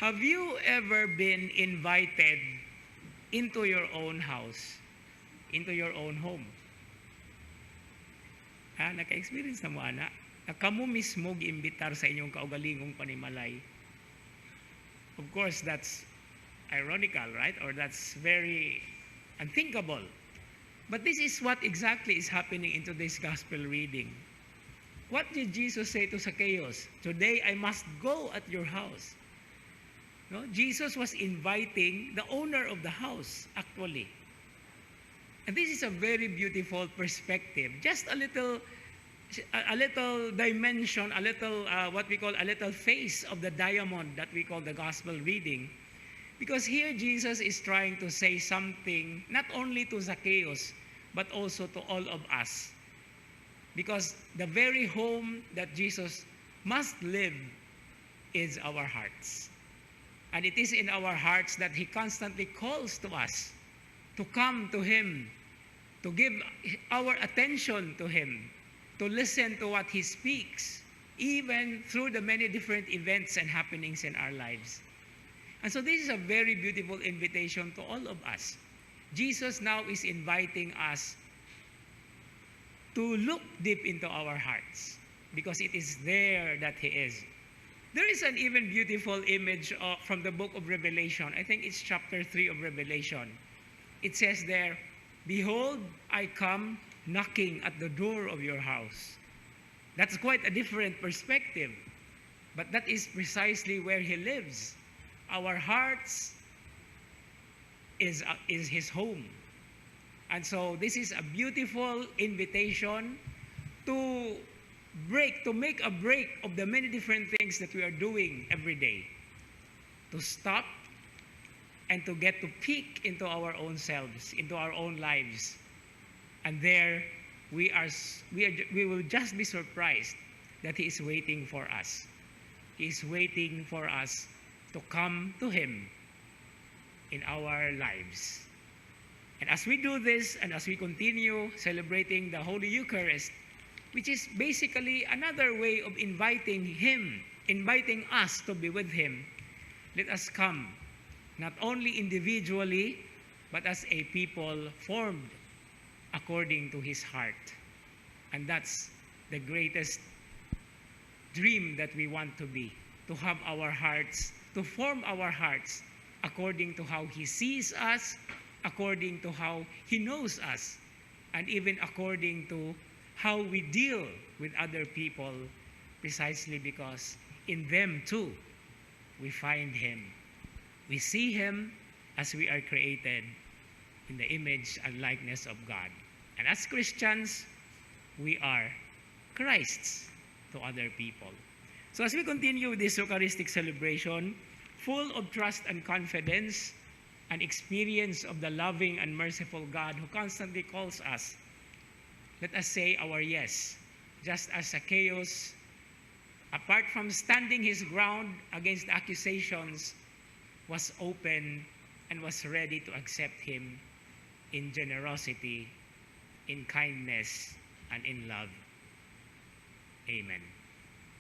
Have you ever been invited into your own house, into your own home? Naka-experience na mo, ana? Na kamo mismo giimbitar sa inyong kaugalingong panimalay. Of course, that's ironical, right? Or that's very unthinkable. But this is what exactly is happening in today's gospel reading. What did Jesus say to Zacchaeus? Today I must go at your house. No? Jesus was inviting the owner of the house, actually. And this is a very beautiful perspective. Just a little dimension, a little, what we call a little face of the diamond that we call the gospel reading. Because here Jesus is trying to say something, not only to Zacchaeus, but also to all of us. Because the very home that Jesus must live is our hearts. And it is in our hearts that He constantly calls to us to come to Him, to give our attention to Him, to listen to what He speaks, even through the many different events and happenings in our lives. And so this is a very beautiful invitation to all of us. Jesus now is inviting us to look deep into our hearts, because it is there that He is. There is an even beautiful image from the book of Revelation. I think it's chapter 3 of Revelation. It says there, "Behold, I come knocking at the door of your house." That's quite a different perspective. But that is precisely where He lives. Our hearts is His home. And so this is a beautiful invitation to make a break of the many different things that we are doing every day. To stop and to get to peek into our own selves, into our own lives. And there we will just be surprised that He is waiting for us. He is waiting for us to come to Him in our lives. And as we do this, and as we continue celebrating the Holy Eucharist, which is basically another way of inviting Him, inviting us to be with Him, let us come, not only individually, but as a people formed according to His heart. And that's the greatest dream that we want to be, to have our hearts, to form our hearts according to how He sees us, according to how He knows us, and even according to how we deal with other people, precisely because in them too we find Him. We see Him as we are created in the image and likeness of God. And as Christians, we are Christs to other people. So as we continue this Eucharistic celebration, full of trust and confidence and experience of the loving and merciful God who constantly calls us, let us say our yes, just as Zacchaeus, apart from standing his ground against the accusations, was open and was ready to accept Him in generosity, in kindness, and in love. Amen.